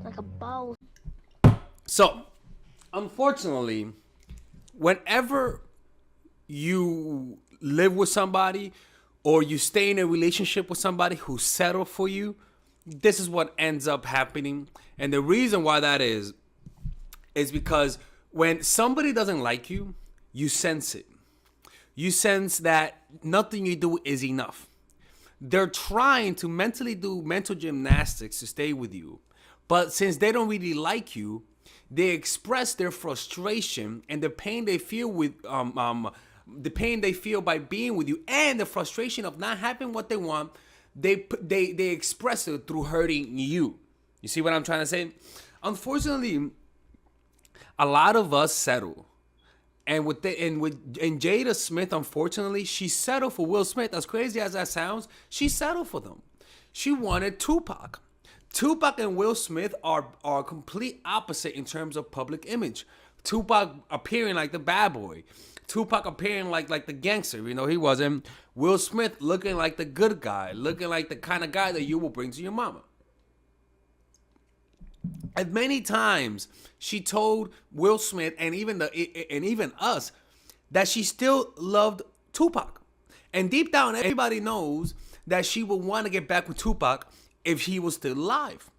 like a ball. So, unfortunately, whenever you live with somebody or you stay in a relationship with somebody who settled for you, this is what ends up happening. And the reason why that is because when somebody doesn't like you, you sense it. You sense that nothing you do is enough. They're trying to mentally do mental gymnastics to stay with you. But since they don't really like you, they express their frustration and the pain they feel the pain they feel by being with you, and the frustration of not having what they want. They express it through hurting you. You see what I'm trying to say? Unfortunately, a lot of us settle. And Jada Smith, unfortunately, she settled for Will Smith. As crazy as that sounds, she settled for them. She wanted Tupac. Tupac and Will Smith are complete opposite in terms of public image. Tupac appearing like the bad boy. Tupac appearing like the gangster. You know, he wasn't. Will Smith looking like the good guy. Looking like the kind of guy that you will bring to your mama. And many times she told Will Smith and even us that she still loved Tupac. And deep down, everybody knows that she would want to get back with Tupac if he was still alive.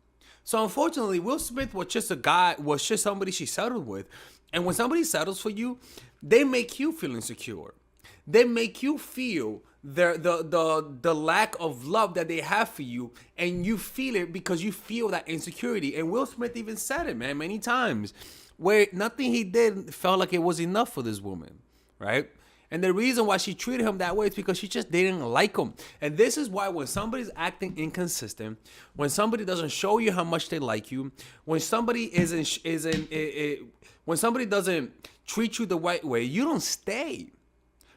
So unfortunately, Will Smith was just somebody she settled with. And when somebody settles for you, they make you feel insecure. They make you feel the lack of love that they have for you, and you feel it because you feel that insecurity. And Will Smith even said it, man, many times, where nothing he did felt like it was enough for this woman, right? And the reason why she treated him that way is because she just didn't like him. And this is why when somebody's acting inconsistent, when somebody doesn't show you how much they like you, when somebody when somebody doesn't treat you the right way, you don't stay.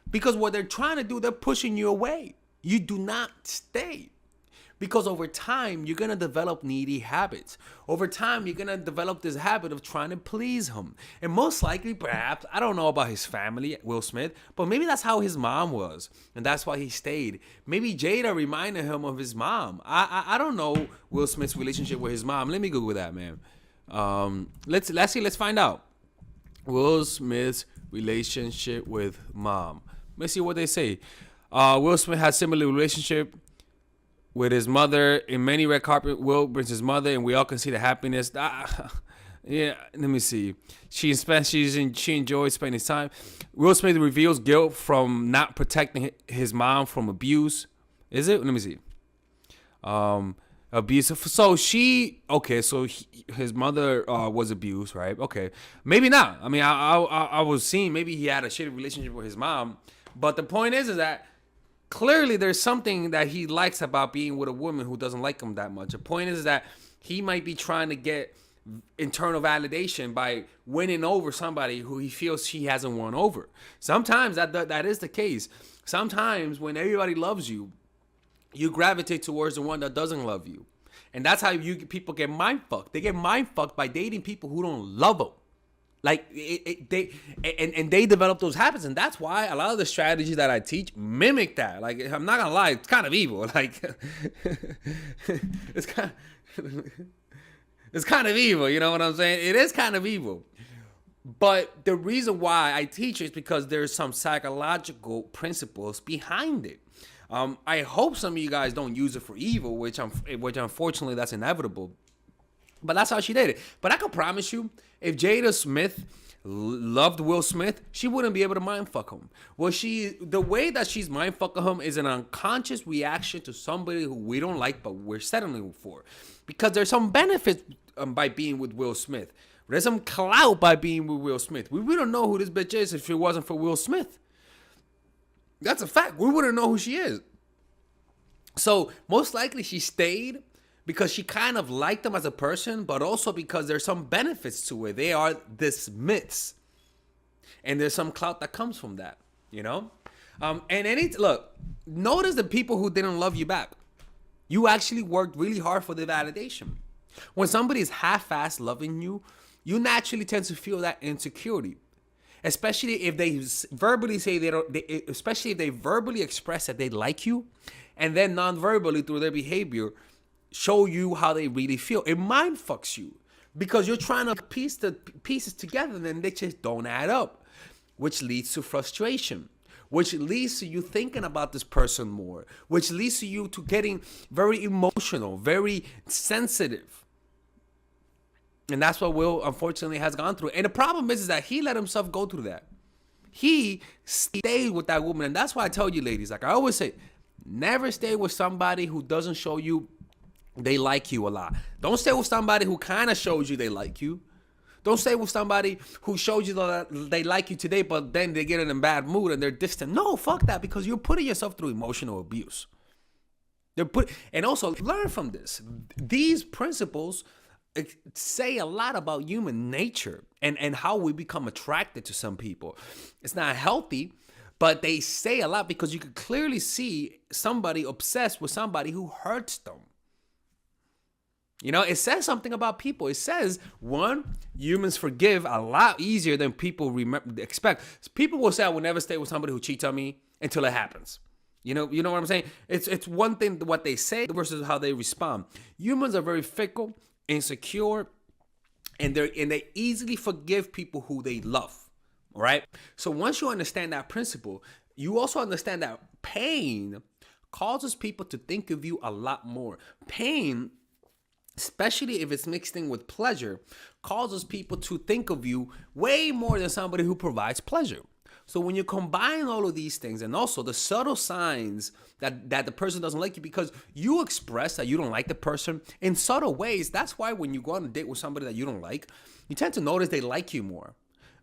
Because what they're trying to do, they're pushing you away. You do not stay. Because over time, you're going to develop needy habits. Over time, you're going to develop this habit of trying to please him. And most likely, perhaps, I don't know about his family, Will Smith, but maybe that's how his mom was. And that's why he stayed. Maybe Jada reminded him of his mom. I don't know Will Smith's relationship with his mom. Let me Google that, man. Let's find out. Will Smith's relationship with mom. Let's see what they say. Will Smith has similar relationship with his mother. In many red carpet, Will brings his mother, and we all can see the happiness. Yeah, let me see. She enjoys spending time. Will Smith reveals guilt from not protecting his mom from abuse. Is it? Let me see. Abuse. So his mother was abused, right? Okay, maybe not. I mean, I was seeing maybe he had a shitty relationship with his mom, but the point is that clearly there's something that he likes about being with a woman who doesn't like him that much. The point is that he might be trying to get internal validation by winning over somebody who he feels he hasn't won over. Sometimes that is the case. Sometimes when everybody loves you, you gravitate towards the one that doesn't love you. And that's how people get mind fucked. They get mind fucked by dating people who don't love them. Like they develop those habits, and that's why a lot of the strategies that I teach mimic that. Like, I'm not gonna lie, it's kind of evil. Like it's kind of evil, you know what I'm saying? It is kind of evil. But the reason why I teach is because there's some psychological principles behind it. I hope some of you guys don't use it for evil, which unfortunately that's inevitable. But that's how she did it. But I can promise you, if Jada Smith loved Will Smith, she wouldn't be able to mindfuck him. Well, the way that she's mindfucking him is an unconscious reaction to somebody who we don't like, but we're settling for. Because there's some benefits by being with Will Smith. There's some clout by being with Will Smith. We don't know who this bitch is if it wasn't for Will Smith. That's a fact. We wouldn't know who she is. So most likely she stayed because she kind of liked him as a person, but also because there's some benefits to it. They are myths. And there's some clout that comes from that, you know? Look, notice the people who didn't love you back. You actually worked really hard for the validation. When somebody's half-assed loving you, you naturally tend to feel that insecurity. Especially if they verbally say especially if they verbally express that they like you, and then non-verbally through their behavior show you how they really feel. It mind fucks you. because you're trying to piece the pieces together and then they just don't add up, which leads to frustration, which leads to you thinking about this person more, which leads to you to getting very emotional, very sensitive. And that's what Will unfortunately has gone through. And the problem is that he let himself go through that. He stayed with that woman. And that's why I tell you, ladies, like I always say, never stay with somebody who doesn't show you they like you a lot. Don't stay with somebody who kind of shows you they like you. Don't stay with somebody who shows you that they like you today, but then they get in a bad mood and they're distant. No, fuck that, because you're putting yourself through emotional abuse. And also learn from this. These principles say a lot about human nature and how we become attracted to some people. It's not healthy, but they say a lot because you can clearly see somebody obsessed with somebody who hurts them. You know, it says something about people. It says, one, humans forgive a lot easier than people expect. People will say, I will never stay with somebody who cheats on me until it happens. You know what I'm saying? It's one thing what they say versus how they respond. Humans are very fickle, insecure, and they easily forgive people who they love. All right? So once you understand that principle, you also understand that pain causes people to think of you a lot more. Pain, especially if it's mixed in with pleasure, causes people to think of you way more than somebody who provides pleasure. So when you combine all of these things and also the subtle signs that the person doesn't like you because you express that you don't like the person in subtle ways, that's why when you go on a date with somebody that you don't like, you tend to notice they like you more.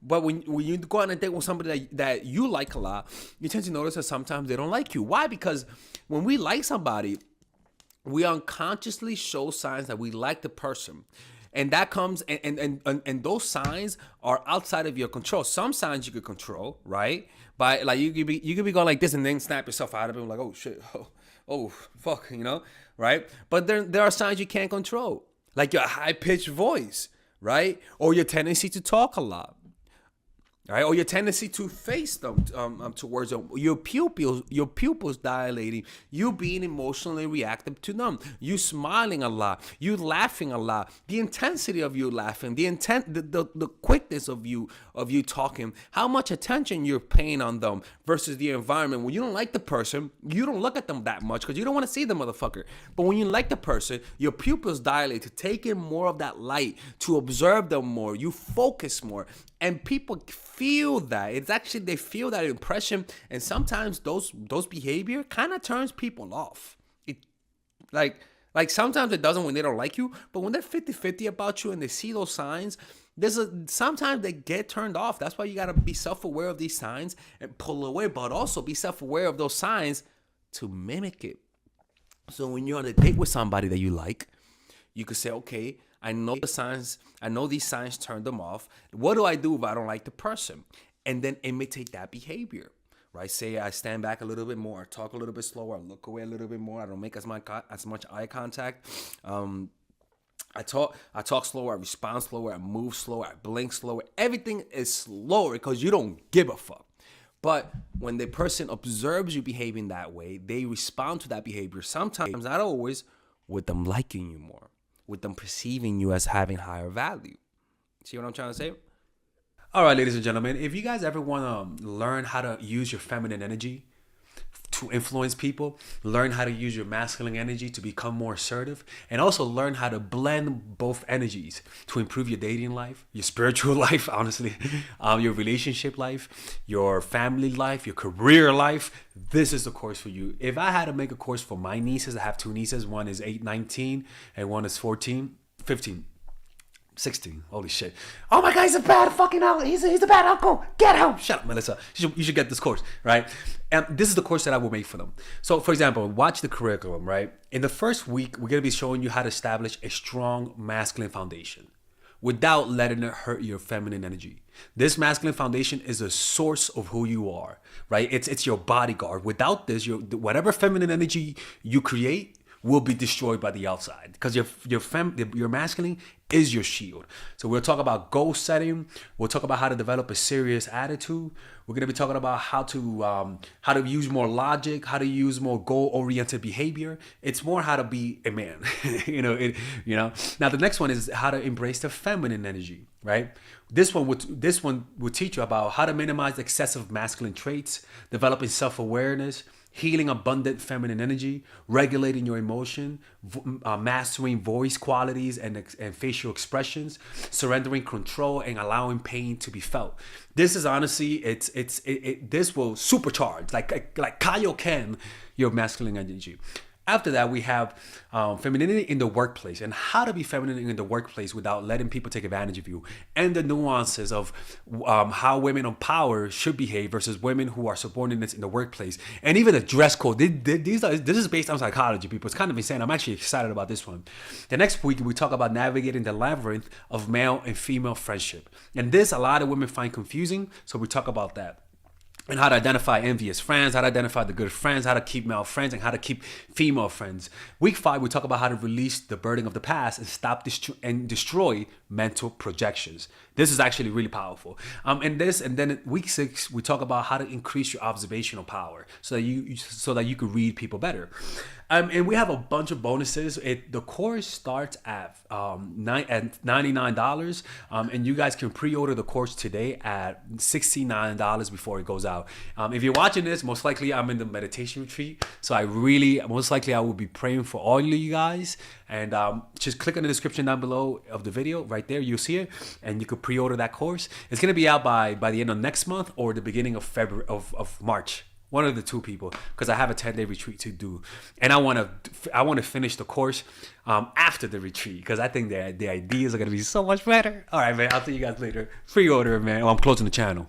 But when you go on a date with somebody that you like a lot, you tend to notice that sometimes they don't like you. Why? Because when we like somebody, we unconsciously show signs that we like the person. And that comes, and those signs are outside of your control. Some signs you could control, right? By like you could be going like this and then snap yourself out of it, like, oh shit, oh fuck, you know, right? But there are signs you can't control, like your high pitched voice, right, or your tendency to talk a lot. Right, or your tendency to face them towards them, your pupils dilating, you being emotionally reactive to them, you smiling a lot, you laughing a lot, the intensity of you laughing, the quickness of you talking, how much attention you're paying on them versus the environment. When you don't like the person, you don't look at them that much because you don't want to see the motherfucker. But when you like the person, your pupils dilate to take in more of that light, to observe them more, you focus more. And people feel that. It's actually, they feel that impression. And sometimes those behavior kind of turns people off. It like sometimes it doesn't when they don't like you. But when they're 50-50 about you and they see those signs, sometimes they get turned off. That's why you got to be self-aware of these signs and pull away. But also be self-aware of those signs to mimic it. So when you're on a date with somebody that you like, you could say, okay, I know the signs. I know these signs turned them off. What do I do if I don't like the person? And then imitate that behavior, right? Say I stand back a little bit more, talk a little bit slower, I look away a little bit more. I don't make as much eye contact. I talk slower. I respond slower. I move slower. I blink slower. Everything is slower because you don't give a fuck. But when the person observes you behaving that way, they respond to that behavior. Sometimes, not always, with them liking you more, with them perceiving you as having higher value. See what I'm trying to say? All right, ladies and gentlemen, if you guys ever want to learn how to use your feminine energy to influence people, learn how to use your masculine energy to become more assertive, and also learn how to blend both energies to improve your dating life, your spiritual life, honestly, your relationship life, your family life, your career life, this is the course for you. If I had to make a course for my nieces, I have two nieces. One is 19 and one is 15. 16. Holy shit. Oh my God, he's a bad fucking uncle. He's a bad uncle. Get him. Shut up, Melissa. You should get this course, right? And this is the course that I will make for them. So, for example, watch the curriculum, right? In the first week, we're going to be showing you how to establish a strong masculine foundation without letting it hurt your feminine energy. This masculine foundation is a source of who you are, right? It's your bodyguard. Without this, whatever feminine energy you create will be destroyed by the outside, because your masculine is your shield. So we'll talk about goal setting. We'll talk about how to develop a serious attitude. We're gonna be talking about how to use more logic, how to use more goal-oriented behavior. It's more how to be a man, Now the next one is how to embrace the feminine energy, right? This one would teach you about how to minimize excessive masculine traits, developing self-awareness, healing abundant feminine energy, regulating your emotion, mastering voice qualities and facial expressions, surrendering control, and allowing pain to be felt. This is honestly, this will supercharge, like Kaioken, your masculine energy. After that, we have femininity in the workplace, and how to be feminine in the workplace without letting people take advantage of you, and the nuances of how women on power should behave versus women who are subordinates in the workplace, and even the dress code. This is based on psychology, people. It's kind of insane. I'm actually excited about this one. The next week, we talk about navigating the labyrinth of male and female friendship, and this a lot of women find confusing, so we talk about that. And how to identify envious friends, how to identify the good friends, how to keep male friends, and how to keep female friends. Week 5, we talk about how to release the burden of the past and stop destroy mental projections. This is actually really powerful. And then week 6, we talk about how to increase your observational power so that you could read people better. And we have a bunch of bonuses. The course starts at $99, and you guys can pre-order the course today at $69 before it goes out. If you're watching this, most likely I'm in the meditation retreat, so most likely I will be praying for all of you guys. And just click on the description down below of the video. Right there, you'll see it, and you could pre-order that course. It's gonna be out by the end of next month or the beginning of February of March. One of the two, people, because I have a 10-day retreat to do, and I want to finish the course after the retreat, because I think the ideas are gonna be so much better. All right, man. I'll see you guys later. Pre-order, man. I'm closing the channel.